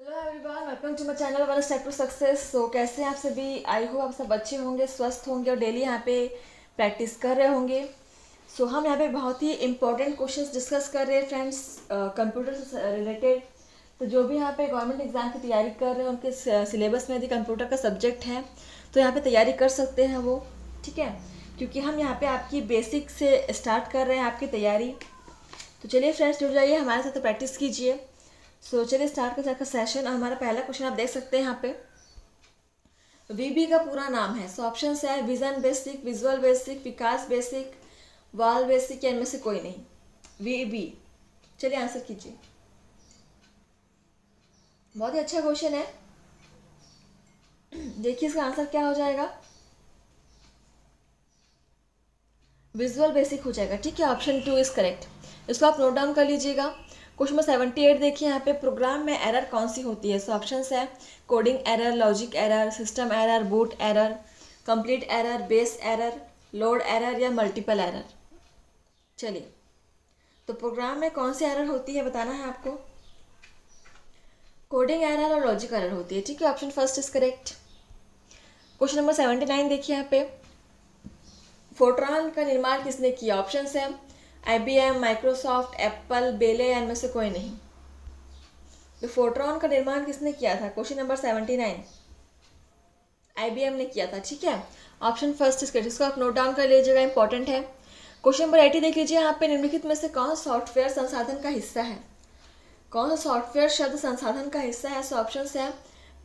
Hello everyone, welcome to my channel one step to success. So कैसे हैं आप सभी? आई होप आप सब अच्छे होंगे, स्वस्थ होंगे और डेली यहाँ पे प्रैक्टिस कर रहे होंगे। सो हम यहाँ पे बहुत ही इंपॉर्टेंट क्वेश्चंस डिस्कस कर रहे हैं फ्रेंड्स, कंप्यूटर से रिलेटेड। तो जो भी यहाँ पे गवर्नमेंट एग्जाम की तैयारी कर रहे हैं उनके सिलेबस में यदि कंप्यूटर का सब्जेक्ट है तो यहाँ पे तैयारी कर सकते हैं वो, ठीक है। क्योंकि हम यहाँ पे आपकी बेसिक से स्टार्ट कर रहे हैं आपकी तैयारी। तो चलिए फ्रेंड्स, जुड़ जाइए हमारे साथ, प्रैक्टिस कीजिए। सो चलिए स्टार्ट कर जाकर सेशन। और हमारा पहला क्वेश्चन आप देख सकते हैं यहाँ पे, वीबी का पूरा नाम है। सो ऑप्शन है विजन बेसिक, विजुअल बेसिक, विकास बेसिक, वाल बेसिक, या इनमें से कोई नहीं। वीबी, चलिए आंसर कीजिए। बहुत ही अच्छा क्वेश्चन है, देखिए इसका आंसर क्या हो जाएगा। विजुअल बेसिक हो जाएगा, ठीक है। Option 2 is correct. इसको आप नोट डाउन कर लीजिएगा। क्वेश्चन नंबर 78 देखिए यहाँ पे, प्रोग्राम में एरर कौन सी होती है। सो ऑप्शन है coding error, logic error, system error, boot error, complete error, base error, load error, या मल्टीपल एरर। चलिए, तो प्रोग्राम में कौन सी एरर होती है बताना है आपको। कोडिंग एरर और लॉजिक एरर होती है, ठीक है। Option first is correct. Question number 79 देखिए यहाँ पे, फोर्ट्रॉन का निर्माण किसने किया। ऑप्शन है IBM, माइक्रोसॉफ्ट, एप्पल, बेले, या इनमें से कोई नहीं। तो फोर्ट्रॉन का निर्माण किसने किया था। क्वेश्चन नंबर 79 IBM ने किया था, ठीक है। ऑप्शन फर्स्ट इज करेक्ट, इसको आप नोट डाउन कर लीजिएगा, इंपॉर्टेंट है। क्वेश्चन नंबर 80 देख लीजिए यहाँ पे, निम्नलिखित में से कौन सॉफ्टवेयर संसाधन का हिस्सा है। कौन सा सॉफ्टवेयर शब्द संसाधन का हिस्सा है। सो ऑप्शन है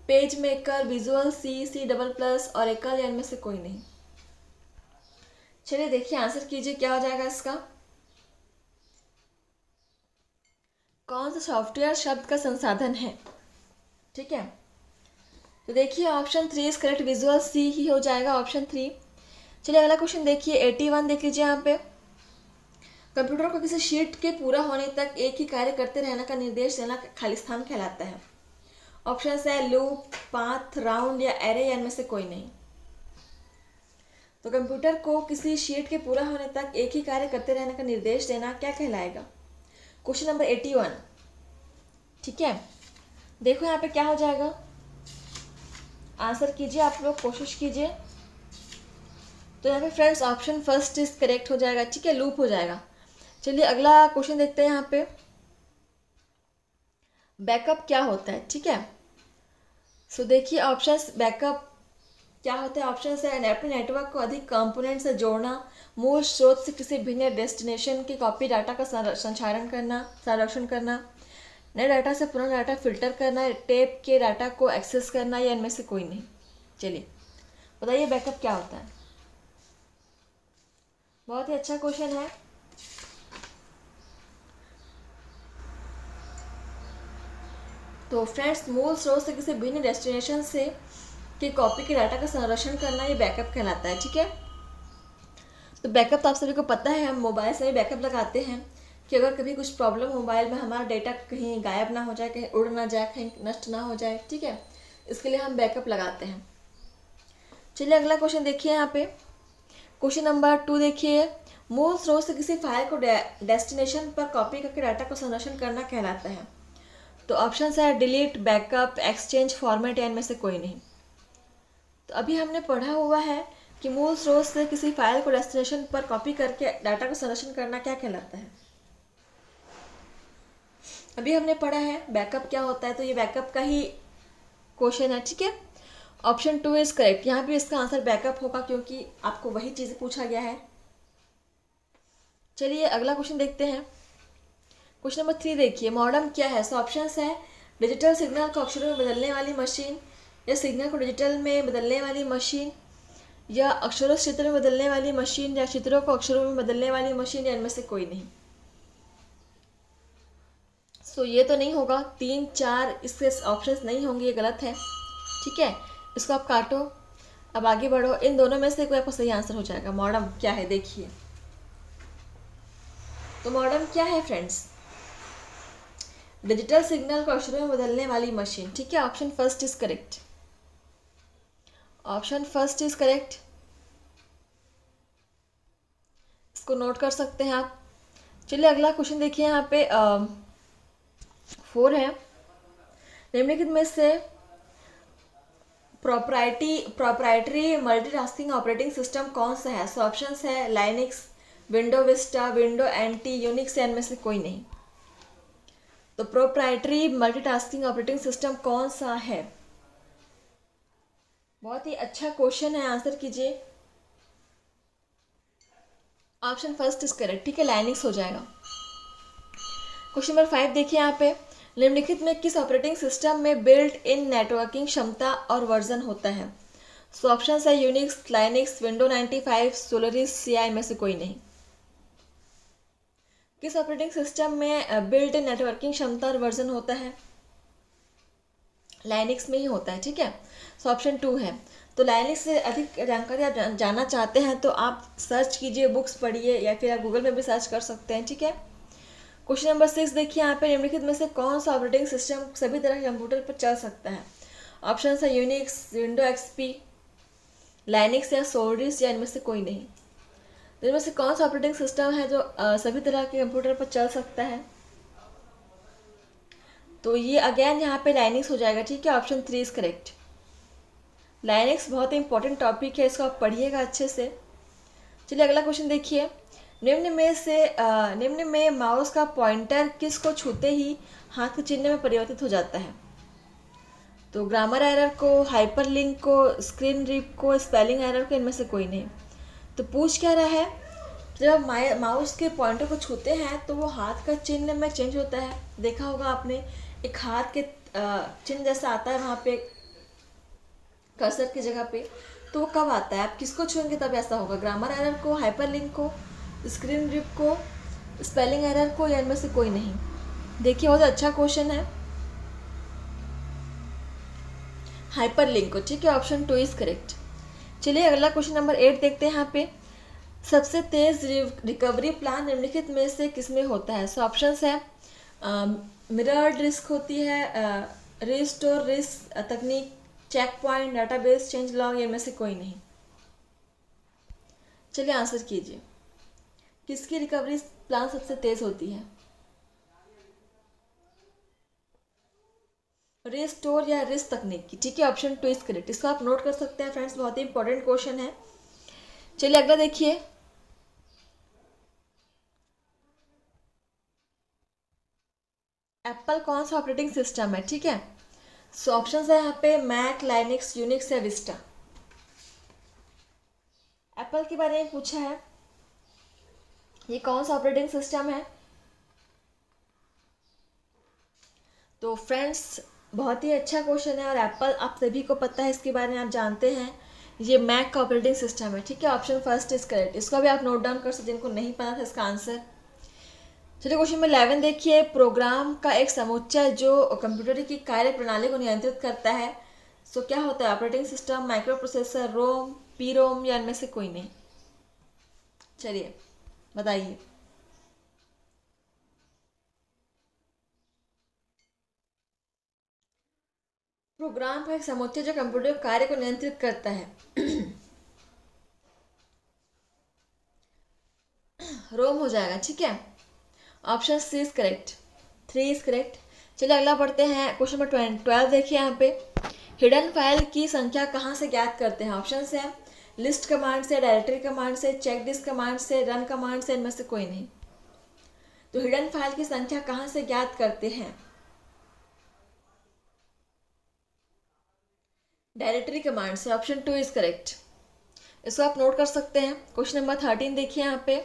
page maker, visual C double plus, Oracle, या इनमें से कोई नहीं। चलिए देखिए आंसर कीजिए, क्या हो जाएगा इसका। कौन सा सॉफ्टवेयर शब्द का संसाधन है, ठीक है। तो देखिए ऑप्शन 3 इज करेक्ट, विजुअल सी ही हो जाएगा, ऑप्शन 3। चलिए अगला क्वेश्चन देखिए, 81 देख लीजिए यहाँ पे, कंप्यूटर को किसी शीट के पूरा होने तक एक ही कार्य करते रहने का निर्देश देना खालिस्तान कहलाता है। ऑप्शन है लूप, पाथ, राउंड, या एरे, या इनमें से कोई नहीं। तो कंप्यूटर को किसी शीट के पूरा होने तक एक ही कार्य करते रहने का निर्देश देना क्या कहलाएगा। क्वेश्चन नंबर 81, ठीक है। देखो यहाँ पे क्या हो जाएगा, आंसर कीजिए आप लोग, कोशिश कीजिए। तो यहाँ पे friends option first is correct हो जाएगा, ठीक है, लूप हो जाएगा। चलिए अगला क्वेश्चन देखते हैं यहाँ पे, बैकअप क्या होता है, ठीक है। सो देखिए ऑप्शंस, बैकअप क्या होता है। ऑप्शन है अपने नेटवर्क को अधिक कंपोनेंट से जोड़ना, मूल स्रोत से किसी भिन्न डेस्टिनेशन की कॉपी डाटा का संचारण करना, संरक्षण करना, नए डाटा से पुराना डाटा फिल्टर करना, टेप के डाटा को एक्सेस करना, या इनमें से कोई नहीं। चलिए बताइए बैकअप क्या होता है। बहुत ही अच्छा क्वेश्चन है। तो फ्रेंड्स, मूल स्रोत से किसी भिन्न डेस्टिनेशन से की कॉपी के डाटा का संरक्षण करना, ये बैकअप कहलाता है, ठीक है। तो बैकअप तो आप सभी को पता है, हम मोबाइल से भी बैकअप लगाते हैं कि अगर कभी कुछ प्रॉब्लम मोबाइल में, हमारा डेटा कहीं गायब ना हो जाए, कहीं उड़ ना जाए, कहीं नष्ट ना हो जाए, ठीक है, इसके लिए हम बैकअप लगाते हैं। चलिए अगला क्वेश्चन देखिए यहाँ पे, क्वेश्चन नंबर 2 देखिए, मूल स्रोत से किसी फाइल को डेस्टिनेशन पर कॉपी करके डाटा को संरक्षण करना कहलाता है। तो ऑप्शन है डिलीट, बैकअप, एक्सचेंज, फॉर्मेट, या इनमें से कोई नहीं। तो अभी हमने पढ़ा हुआ है कि मूल स्रोत से किसी फाइल को डेस्टिनेशन पर कॉपी करके डाटा को संरक्षण करना क्या कहलाता है। अभी हमने पढ़ा है बैकअप क्या होता है, तो ये बैकअप का ही क्वेश्चन है, ठीक है। ऑप्शन 2 इज करेक्ट, यहाँ पे इसका आंसर बैकअप होगा क्योंकि आपको वही चीज़ पूछा गया है। चलिए अगला क्वेश्चन देखते हैं। क्वेश्चन नंबर 3 देखिए, मॉडम क्या है। सो ऑप्शन है डिजिटल सिग्नल को अक्षरों में बदलने वाली मशीन, या सिग्नल को डिजिटल में बदलने वाली मशीन, या अक्षरों से चित्र में बदलने वाली मशीन, या चित्रों को अक्षरों में बदलने वाली मशीन, या इनमें से कोई नहीं। सो ये तो नहीं होगा, 3, 4 इसके ऑप्शंस नहीं होंगे, ये गलत है, ठीक है। इसको आप काटो, अब आगे बढ़ो, इन दोनों में से कोई आपको सही आंसर हो जाएगा। मॉडम क्या है देखिए, तो मॉडम क्या है फ्रेंड्स, डिजिटल सिग्नल को अक्षरों में बदलने वाली मशीन, ठीक है। Option first is correct, option first is correct, इसको नोट कर सकते हैं आप। चलिए अगला क्वेश्चन देखिए यहाँ पे 4 है, निम्नलिखित में से प्रोप्राइटरी मल्टीटास्किंग ऑपरेटिंग सिस्टम कौन सा है? सो ऑप्शंस है Linux, window Vista, window NT, Unix, या इनमें से कोई नहीं। तो प्रोप्राइटरी मल्टीटास्किंग ऑपरेटिंग सिस्टम कौन सा है? बहुत ही अच्छा क्वेश्चन है, आंसर कीजिए। ऑप्शन फर्स्ट इज करेक्ट, ठीक है, लाइनक्स हो जाएगा। क्वेश्चन नंबर 5 देखिए यहाँ पे, निम्नलिखित में किस ऑपरेटिंग सिस्टम में बिल्ट इन नेटवर्किंग क्षमता और वर्जन होता है? सो ऑप्शन है यूनिक्स, लाइनक्स, विंडो 95, सोलरिस, या इनमें से कोई नहीं। किस ऑपरेटिंग सिस्टम में बिल्ट इन नेटवर्किंग क्षमता और वर्जन होता है? लाइनक्स में ही होता है, ठीक है। सो ऑप्शन 2 है। तो लाइनक्स से अधिक जानकारी आप जानना चाहते हैं तो आप सर्च कीजिए, बुक्स पढ़िए, या फिर आप गूगल में भी सर्च कर सकते हैं, ठीक है। क्वेश्चन नंबर 6 देखिए यहाँ पे, निम्नलिखित में से कौन सा ऑपरेटिंग सिस्टम सभी तरह के कंप्यूटर पर चल सकता है? ऑप्शन है यूनिक्स, विंडो एक्सपी, लाइनक्स, या सोलिस, या इनमें से कोई नहीं। तो इनमें से कौन सा ऑपरेटिंग सिस्टम है जो सभी तरह के कंप्यूटर पर चल सकता है? तो ये अगेन यहाँ पे लाइनक्स हो जाएगा, ठीक है। Option 3 is correct. लाइनक्स बहुत ही इंपॉर्टेंट टॉपिक है, इसको आप पढ़िएगा अच्छे से। चलिए अगला क्वेश्चन देखिए, निम्न में माउस का पॉइंटर किस को छूते ही हाथ के चिन्ह में परिवर्तित हो जाता है? तो ग्रामर एरर को, हाइपरलिंक को, स्क्रीन रिप को, स्पेलिंग एरर को, इनमें से कोई नहीं। तो पूछ क्या रहा है, जब माउस के पॉइंटर को छूते हैं तो वो हाथ का चिन्ह में चेंज होता है। देखा होगा आपने, एक हाथ के चिन्ह जैसा आता है वहाँ पे कर्सर की जगह पे, तो वो कब आता है? आप किसको छूएंगे तब ऐसा होगा? ग्रामर एरर को, हाइपरलिंक को, स्क्रीन रिप को, स्पेलिंग एरर को, या इनमें से कोई नहीं। देखिए बहुत अच्छा क्वेश्चन है, हाइपरलिंक को, ठीक है। Option 2 is correct. चलिए अगला क्वेश्चन नंबर 8 देखते हैं यहाँ पे, सबसे तेज रिकवरी प्लान निम्नलिखित में से किसमें होता है? सो ऑप्शंस है मिरर्ड रिस्क होती है, रिस्टोर रिस्क तकनीक, check point, database change log, इनमें से कोई नहीं। चलिए आंसर कीजिए, किसकी रिकवरी प्लान सबसे तेज होती है? रिस्टोर या रिस्क तकनीक की, ठीक है। Option 2 is correct. इसको आप नोट कर सकते हैं फ्रेंड्स, बहुत ही इंपॉर्टेंट क्वेश्चन है। चलिए अगला देखिए, एप्पल कौन सा ऑपरेटिंग सिस्टम है, ठीक है। सो ऑप्शन है यहाँ पे मैक, लाइनक्स, यूनिक्स, या विस्टा। एप्पल के बारे में पूछा है, ये कौन सा ऑपरेटिंग सिस्टम है? तो फ्रेंड्स बहुत ही अच्छा क्वेश्चन है, और एप्पल आप सभी को पता है, इसके बारे में आप जानते हैं, ये मैक का ऑपरेटिंग सिस्टम है, ठीक है। Option first is correct. इसको भी आप नोट डाउन कर सकते, जिनको नहीं पता था इसका आंसर। चलिए क्वेश्चन नंबर 11 देखिए, प्रोग्राम का एक समुच्चय जो कंप्यूटर की कार्य प्रणाली को नियंत्रित करता है, सो क्या होता है? ऑपरेटिंग सिस्टम, माइक्रो प्रोसेसर, रोम, पी रोम, या इनमें से कोई नहीं। चलिए बताइए। प्रोग्राम का एक समुच्चय जो कंप्यूटर कार्य को नियंत्रित करता है, रोम हो जाएगा, ठीक है। Option C is correct, 3 is correct. चलिए अगला पढ़ते हैं, क्वेश्चन नंबर 12 देखिए यहाँ पे, हिडन फाइल की संख्या कहाँ से ज्ञात करते हैं? ऑप्शन है लिस्ट कमांड से, डायरेक्टरी कमांड से, चेक डिस्क कमांड से, रन कमांड से, इनमें से कोई नहीं। तो हिडन फाइल की संख्या कहाँ से ज्ञात करते हैं? डायरेक्टरी कमांड से। Option 2 is correct. इसको आप नोट कर सकते हैं। क्वेश्चन नंबर 13 देखिए यहाँ पे,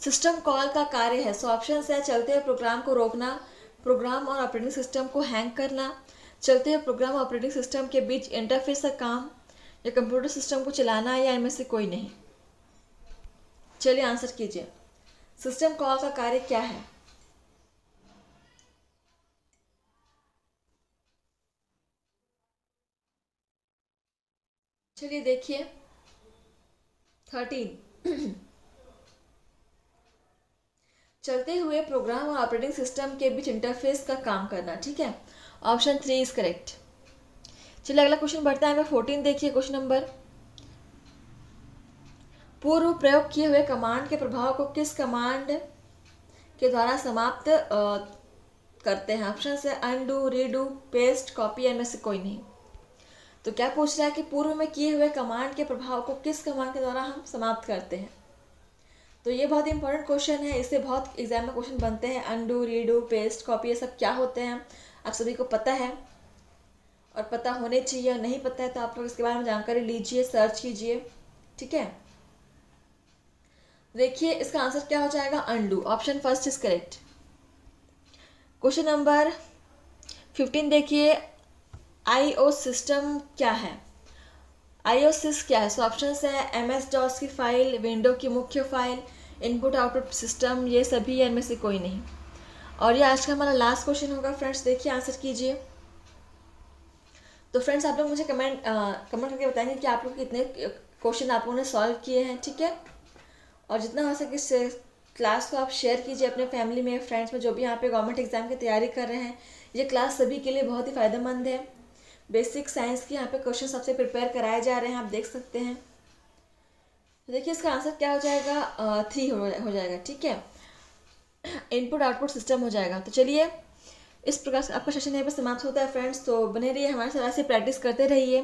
सिस्टम कॉल का कार्य है। सो ऑप्शन है चलते हुए प्रोग्राम को रोकना, प्रोग्राम और ऑपरेटिंग सिस्टम को हैंग करना, चलते हुए प्रोग्राम और ऑपरेटिंग सिस्टम के बीच इंटरफेस का काम, या कंप्यूटर सिस्टम को चलाना, या इनमें से कोई नहीं। चलिए आंसर कीजिए, सिस्टम कॉल का कार्य क्या है? चलिए देखिए 13 चलते हुए प्रोग्राम और ऑपरेटिंग सिस्टम के बीच इंटरफेस का काम करना, ठीक है। Option 3 is correct. चलिए अगला क्वेश्चन बढ़ता है, 14 देखिए क्वेश्चन नंबर, पूर्व प्रयोग किए हुए कमांड के प्रभाव को किस कमांड के द्वारा समाप्त करते हैं? ऑप्शन है अनडू, रीडू, पेस्ट, कॉपी, इनमें से कोई नहीं। तो क्या पूछ रहा है कि पूर्व में किए हुए कमांड के प्रभाव को किस कमांड के द्वारा हम समाप्त करते हैं? तो ये बहुत इंपॉर्टेंट क्वेश्चन है, इससे बहुत एग्जाम में क्वेश्चन बनते हैं। अनडू, रीडू, पेस्ट, कॉपी, ये सब क्या होते हैं आप सभी को पता है और पता होने चाहिए, और नहीं पता है तो आप लोग इसके बारे में जानकारी लीजिए, सर्च कीजिए, ठीक है। देखिए इसका आंसर क्या हो जाएगा, undo. Option first is correct. Question number 15 देखिए, आईओ सिस्टम क्या है? आईओ सिस क्या है? सो ऑप्शन है एमएस डॉस की फाइल, विंडो की मुख्य फाइल, इनपुट आउटपुट सिस्टम, ये सभी या इनमें से कोई नहीं। और ये आज का हमारा लास्ट क्वेश्चन होगा फ्रेंड्स, देखिए आंसर कीजिए। तो फ्रेंड्स आप लोग मुझे कमेंट करके बताएंगे कि आप लोग कितने क्वेश्चन आप लोगों ने सॉल्व किए हैं, ठीक है। और जितना हो सके इस क्लास को आप शेयर कीजिए अपने फैमिली में, फ्रेंड्स में, जो भी यहाँ पे गवर्नमेंट एग्जाम की तैयारी कर रहे हैं। ये क्लास सभी के लिए बहुत ही फ़ायदेमंद है। बेसिक साइंस के यहाँ पे क्वेश्चन सबसे प्रिपेयर कराए जा रहे हैं, आप देख सकते हैं। तो देखिए इसका आंसर क्या हो जाएगा, 3 हो जाएगा, ठीक है। इनपुट आउटपुट सिस्टम हो जाएगा। तो चलिए इस प्रकार से आपका सेशन यहाँ पर समाप्त होता है फ्रेंड्स। तो बने रहिए हमारे साथ, ऐसे प्रैक्टिस करते रहिए।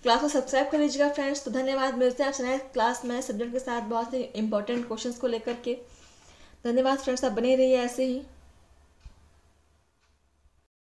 क्लास को सब्सक्राइब कर लीजिएगा फ्रेंड्स। तो धन्यवाद, मिलते हैं आपसे नए क्लास में सब्जेक्ट के साथ बहुत ही इंपॉर्टेंट क्वेश्चंस को लेकर के। धन्यवाद फ्रेंड्स, आप बने रहिए ऐसे ही।